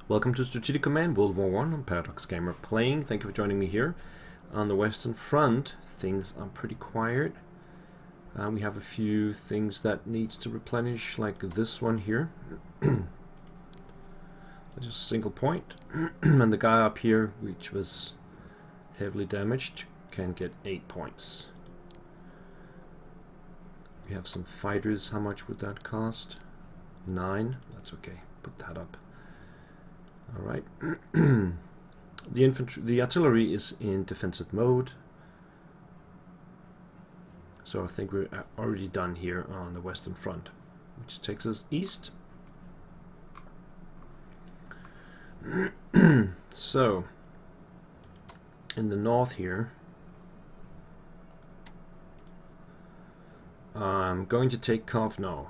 Welcome to Strategic Command World War One. I'm Paradox Gamer playing. Thank you for joining me here. On the Western Front, things are pretty quiet. We have a few things that needs to replenish, like this one here. Just a single point. And the guy up here, which was heavily damaged, can get 8 points. We have some fighters. How much would that cost? 9. That's okay. Put that up. All right. The artillery is in defensive mode. So I think we're already done here on the Western Front, which takes us east. So in the north here, I'm going to take Kovno.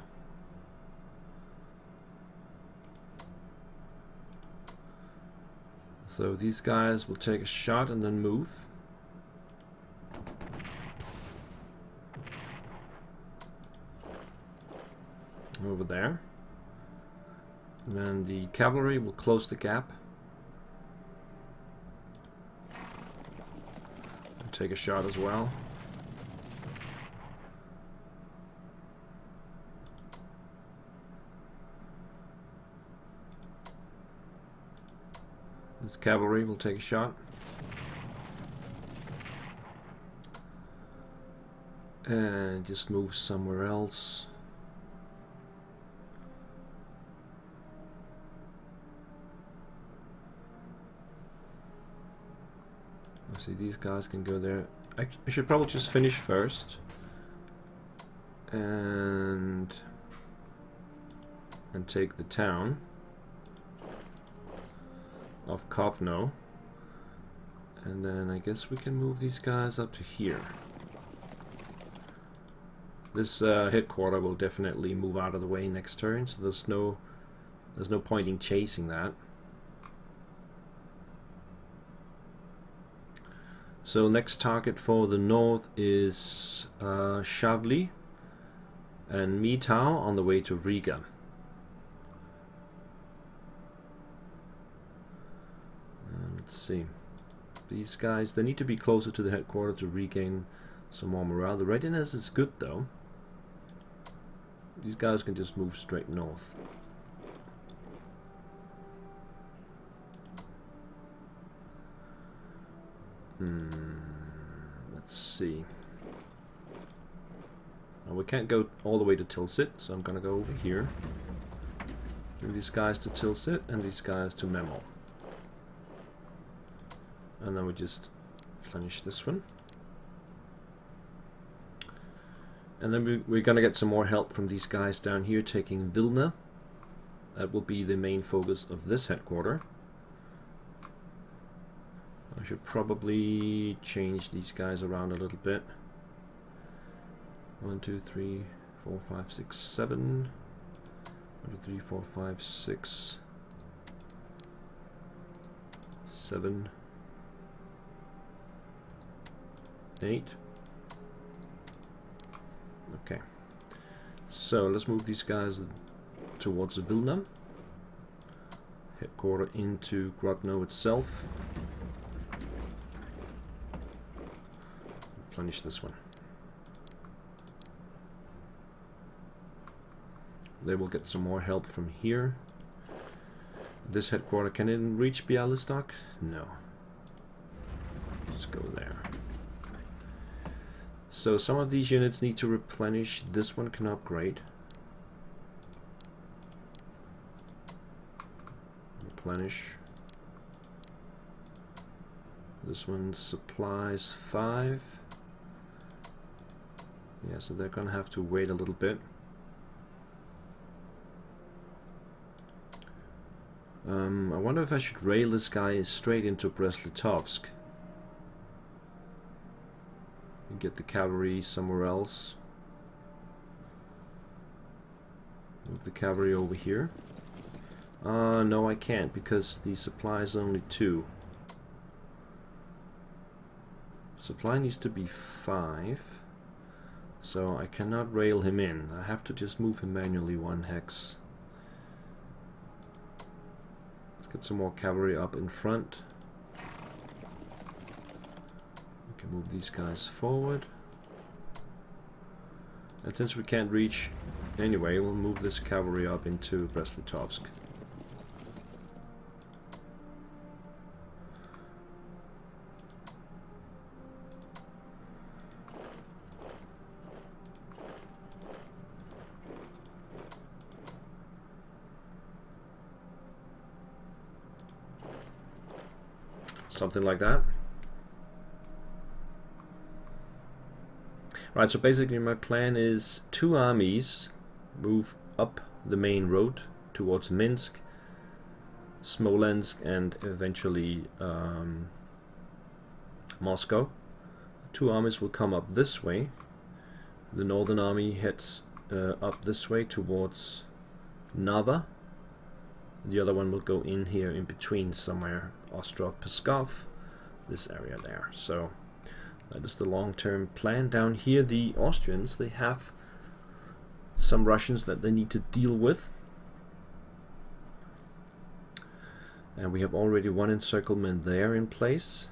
So these guys will take a shot and then move. Over there. And then the cavalry will close the gap. And take a shot as well. This cavalry will take a shot. And just move somewhere else. I see these guys can go there. I should probably just finish first. And take the town of Kovno, and then I guess we can move these guys up to here. This headquarter will definitely move out of the way next turn, so there's no point in chasing that. So next target for the north is Shavli and Mitau on the way to Riga. Let's see. These guys, they need to be closer to the headquarters to regain some more morale. The readiness is good though. These guys can just move straight north. Let's see. Now we can't go all the way to Tilsit, so I'm gonna go over here. Move these guys to Tilsit and these guys to Memel. And then we just replenish this one. And then we're gonna get some more help from these guys down here taking Vilna. That will be the main focus of this headquarter. I should probably change these guys around a little bit. 1, 2, 3, 4, 5, 6, 7. 1, 2, 3, 4, 5, 6, 7. 8. Okay, so let's move these guys towards Vilna, headquarter into Grodno itself. Replenish this one. They will get some more help from here. This headquarter, can it reach Bialystok? No. Let's go there. So some of these units need to replenish. This one can upgrade. Replenish. This one supplies 5. Yeah, so they're gonna have to wait a little bit. I wonder if I should rail this guy straight into Brest-Litovsk. Get the cavalry somewhere else. Move the cavalry over here. No, I can't because the supply is only 2. Supply needs to be 5. So I cannot rail him in. I have to just move him manually 1 hex. Get some more cavalry up in front. We can move these guys forward. And since we can't reach anyway, we'll move this cavalry up into Brest-Litovsk. Something like that. Right, so basically my plan is 2 armies move up the main road towards Minsk, Smolensk, and eventually Moscow. 2 armies will come up this way. The northern army heads up this way towards Nava. The other one will go in here in between somewhere, Ostrov, Pskov, this area there. So that is the long-term plan. Down here the Austrians, they have some Russians that they need to deal with. And we have already 1 encirclement there in place.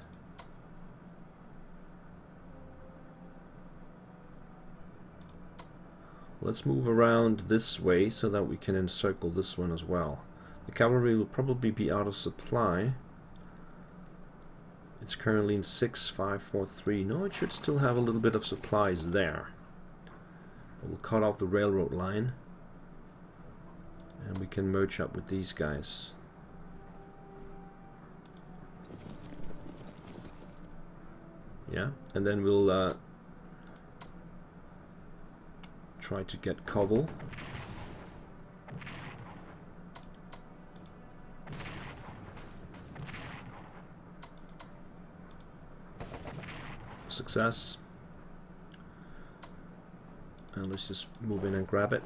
Let's move around this way so that we can encircle this one as well. The cavalry will probably be out of supply. It's currently in 6543. No, it should still have a little bit of supplies there. We'll cut off the railroad line and we can merge up with these guys. Yeah, and then we'll try to get Kovel. Success. And let's just move in and grab it.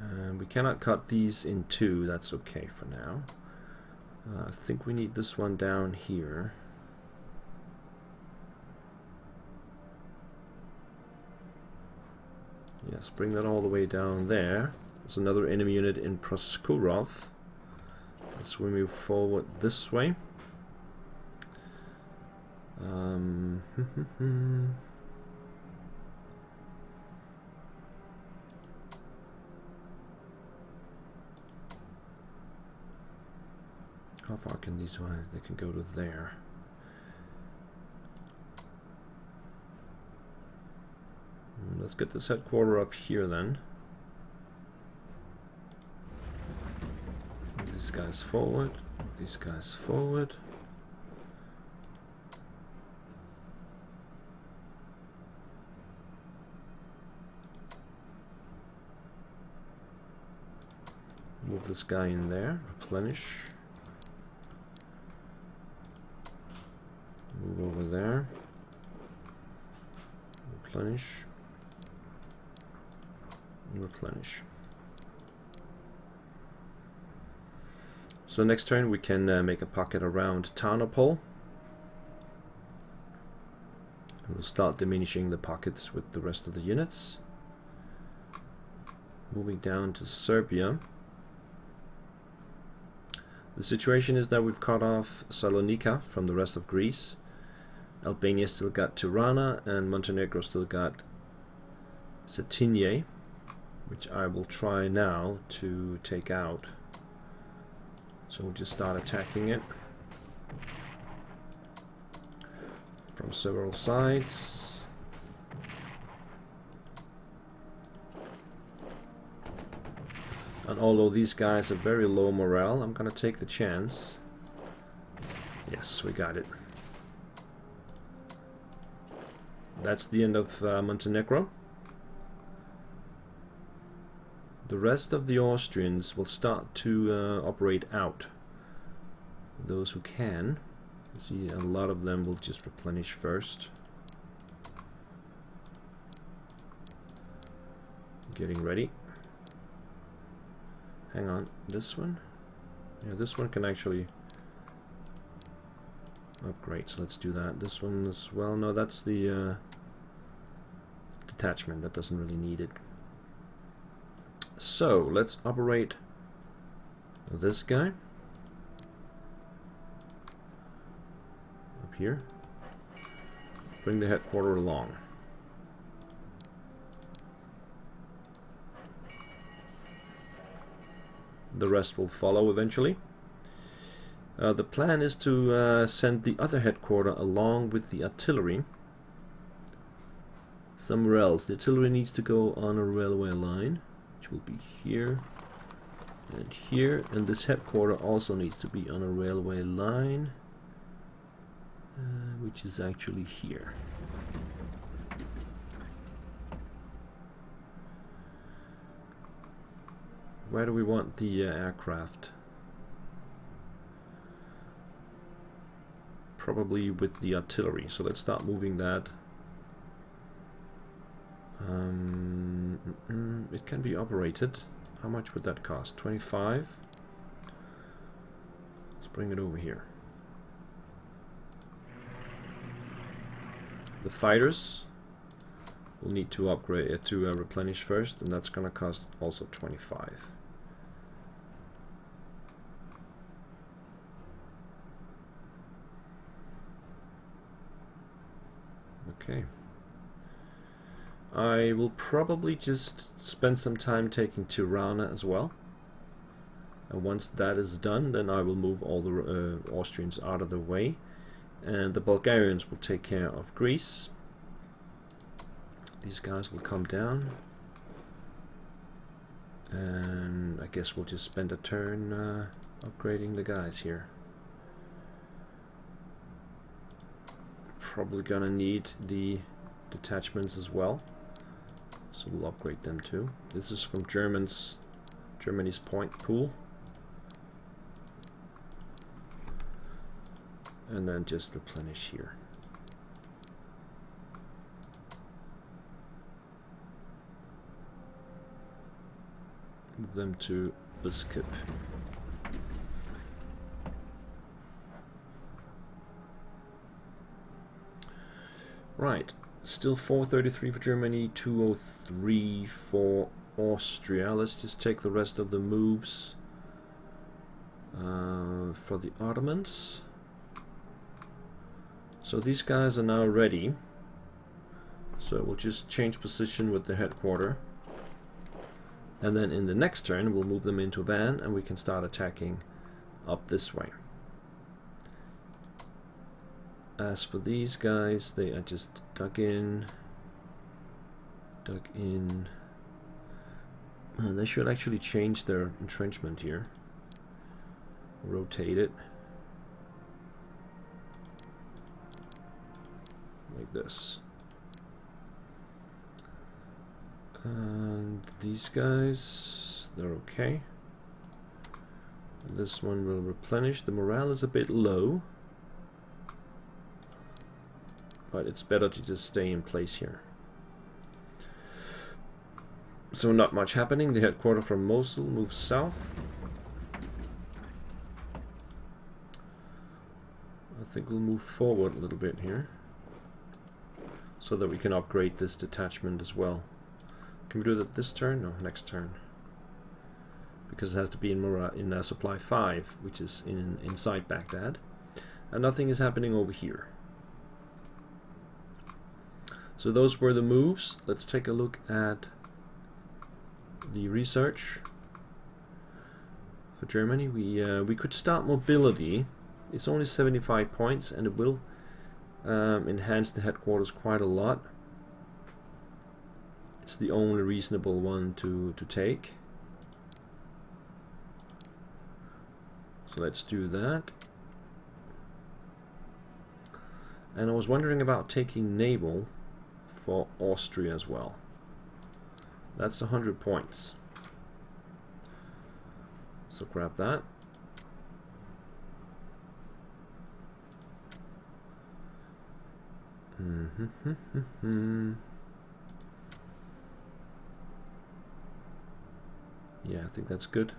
And we cannot cut these in 2, that's okay for now. I think we need this one down here. Yes, bring that all the way down there. There's another enemy unit in Proskurov. Let's move forward this way. How far can these ones? They can go to there. Let's get this headquarter up here then. Move these guys forward. Move these guys forward. Move this guy in there. Replenish. Move over there. Replenish. Replenish. So next turn we can make a pocket around Tarnopol. And we'll start diminishing the pockets with the rest of the units. Moving down to Serbia. The situation is that we've cut off Salonika from the rest of Greece. Albania still got Tirana, and Montenegro still got Cetinje, which I will try now to take out. So we'll just start attacking it from several sides. And although these guys are very low morale, I'm gonna take the chance. Yes, we got it. That's the end of Montenegro. The rest of the Austrians will start to operate out. Those who can. See, a lot of them will just replenish first. Getting ready. Hang on, this one? Yeah, this one can actually upgrade, so let's do that. This one as well. No, that's the detachment. That doesn't really need it. So, let's operate This guy up here. Bring the headquarter along. The rest will follow eventually. The plan is to send the other headquarter along with the artillery somewhere else. The artillery needs to go on a railway line, which will be here and here, and this headquarter also needs to be on a railway line, which is actually here. Where do we want the aircraft? Probably with the artillery, so let's start moving that. It can be operated. How much would that cost? 25. Let's bring it over here. The fighters will need to upgrade to replenish first, and that's gonna cost also 25. Okay. I will probably just spend some time taking Tirana as well. And once that is done, then I will move all the Austrians out of the way. And the Bulgarians will take care of Greece. These guys will come down. And I guess we'll just spend a turn upgrading the guys here. Probably gonna need the detachments as well, so we'll upgrade them too. This is from Germany's point pool, and then just replenish here. Move them to Biskip. Right, still 433 for Germany, 203 for Austria. Let's just take the rest of the moves for the Ottomans. So these guys are now ready. So we'll just change position with the headquarter. And then in the next turn we'll move them into Van and we can start attacking up this way. As for these guys, they are just dug in. They should actually change their entrenchment here. Rotate it. Like this. And these guys, they're okay. This one will replenish. The morale is a bit low. But it's better to just stay in place here. So not much happening. The headquarter from Mosul moves south. I think we'll move forward a little bit here, so that we can upgrade this detachment as well. Can we do that this turn? No, next turn. Because it has to be in supply 5, which is inside Baghdad. And nothing is happening over here. So those were the moves. Let's take a look at the research for Germany. We could start mobility. It's only 75 points, and it will enhance the headquarters quite a lot. It's the only reasonable one to take. So let's do that. And I was wondering about taking naval for Austria as well. That's 100 points. So grab that. Yeah, I think that's good.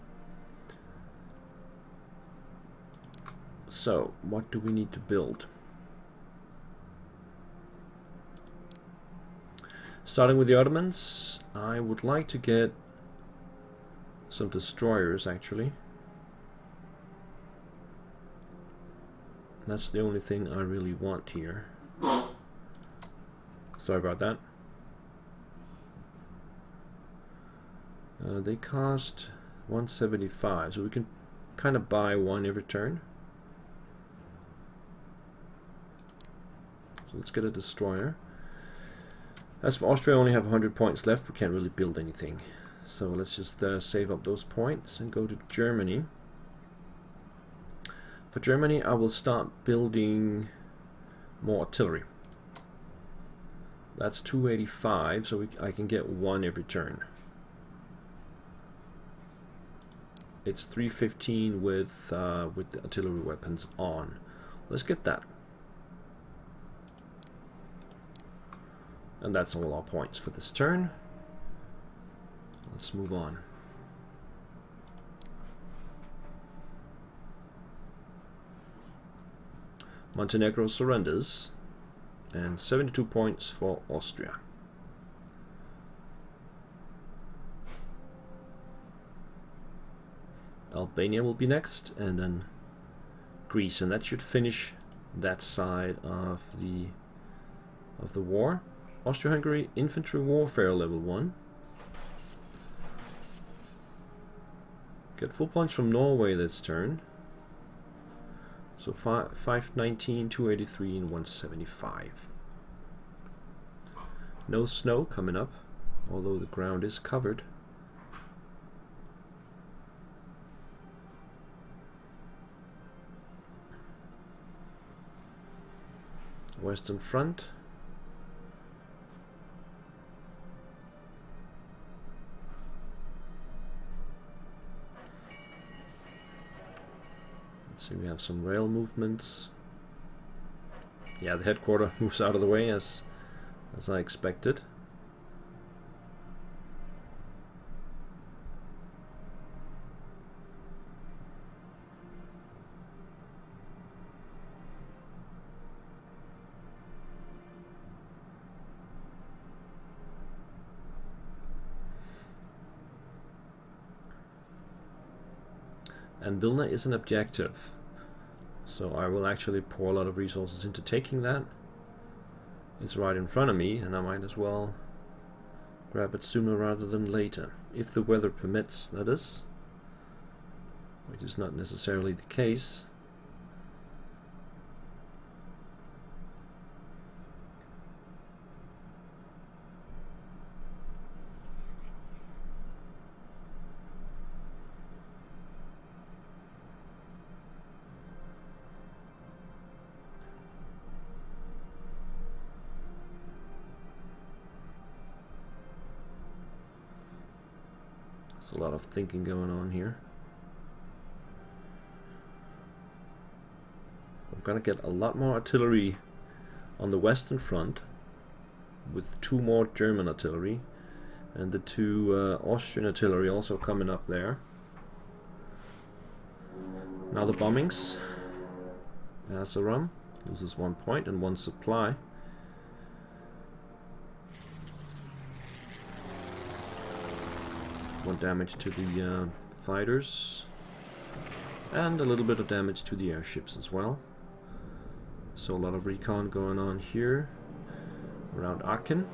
So, what do we need to build? Starting with the Ottomans, I would like to get some destroyers actually. That's the only thing I really want here. Sorry about that. They cost 175, so we can kind of buy one every turn. So let's get a destroyer. As for Austria, I only have 100 points left. We can't really build anything. So let's just save up those points and go to Germany. For Germany, I will start building more artillery. That's 285, so I can get one every turn. It's 315 with the artillery weapons on. Let's get that. And that's all our points for this turn. Let's move on. Montenegro surrenders, and 72 points for Austria. Albania will be next, and then Greece, and that should finish that side of the war. Austria-Hungary infantry warfare level 1. Get full points from Norway this turn. So 519, 283, and 175. No snow coming up, although the ground is covered. Western Front. Let's see, we have some rail movements. Yeah, the headquarters moves out of the way as I expected. And Vilna is an objective, so I will actually pour a lot of resources into taking that. It's right in front of me, and I might as well grab it sooner rather than later, if the weather permits, that is, which is not necessarily the case. A lot of thinking going on here. I'm gonna get a lot more artillery on the Western Front with 2 more German artillery and the 2 Austrian artillery also coming up there. Now the bombings. Asaram loses 1 point and 1 supply. One damage to the fighters, and a little bit of damage to the airships as well. So a lot of recon going on here around Aachen.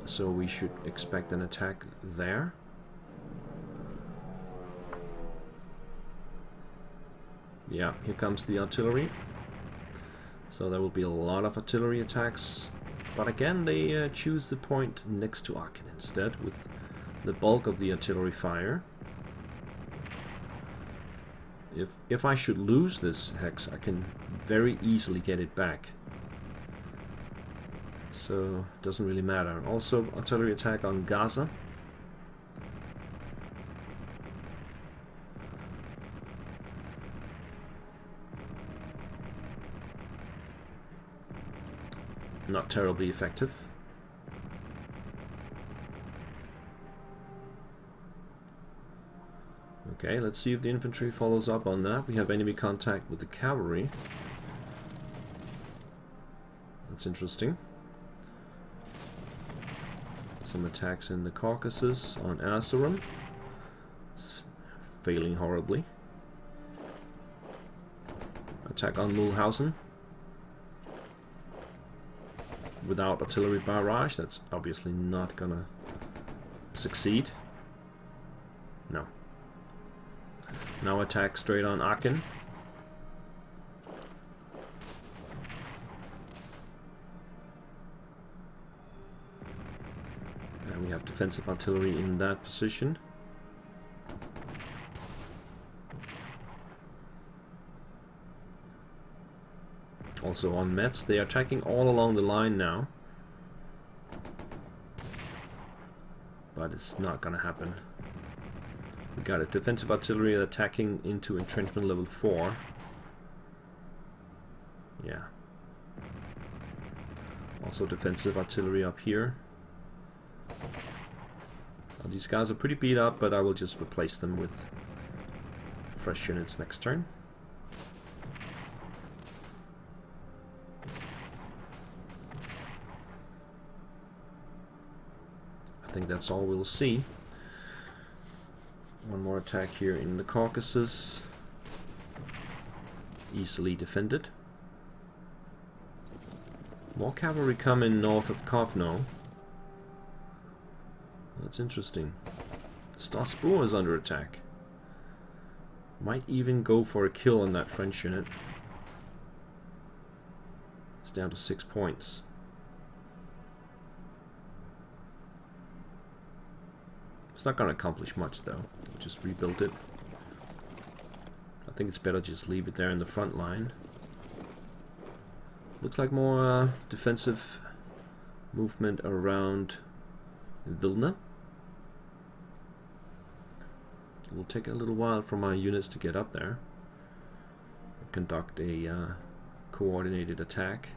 So we should expect an attack there. Yeah, here comes the artillery. So there will be a lot of artillery attacks. But again, they choose the point next to Aachen instead, with the bulk of the artillery fire. If I should lose this hex, I can very easily get it back. So, it doesn't really matter. Also, artillery attack on Gaza. Not terribly effective. Okay, let's see if the infantry follows up on that. We have enemy contact with the cavalry. That's interesting. Some attacks in the Caucasus on Asaram. Failing horribly. attack on Mulhausen. Without artillery barrage, that's obviously not gonna succeed. No. Now attack straight on Aachen. And we have defensive artillery in that position. Also on Metz, they are attacking all along the line now. But it's not gonna happen. We got a defensive artillery attacking into entrenchment level 4. Yeah. Also defensive artillery up here. Now, these guys are pretty beat up, but I will just replace them with fresh units next turn. I think that's all we'll see. One more attack here in the Caucasus. Easily defended. More cavalry coming north of Kovno. That's interesting. Strasbourg is under attack. Might even go for a kill on that French unit. It's down to 6 points. It's not going to accomplish much though. Just rebuild it. I think it's better just leave it there in the front line. Looks like more defensive movement around Vilna. It will take a little while for my units to get up there. Conduct a coordinated attack.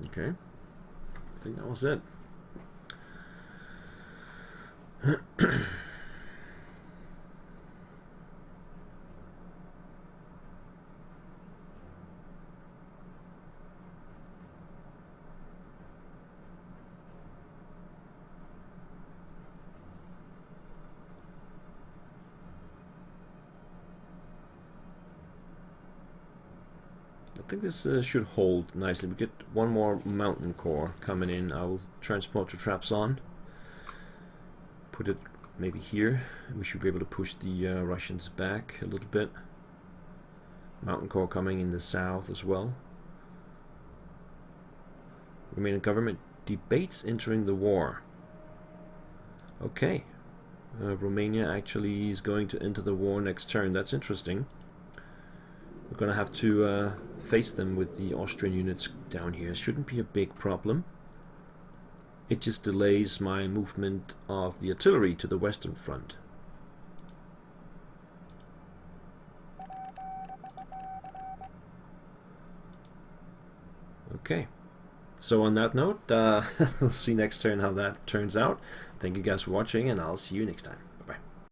Okay, I think that was it. I think this should hold nicely. We get one more mountain corps coming in. I will transport the traps on. Put it maybe here. We should be able to push the Russians back a little bit. Mountain corps coming in the south as well. Romanian government debates entering the war. Okay. Romania actually is going to enter the war next turn. That's interesting. We're going to have to face them with the Austrian units down here. Shouldn't be a big problem. It just delays my movement of the artillery to the western front. Okay. So on that note, we'll see next turn how that turns out. Thank you guys for watching, and I'll see you next time.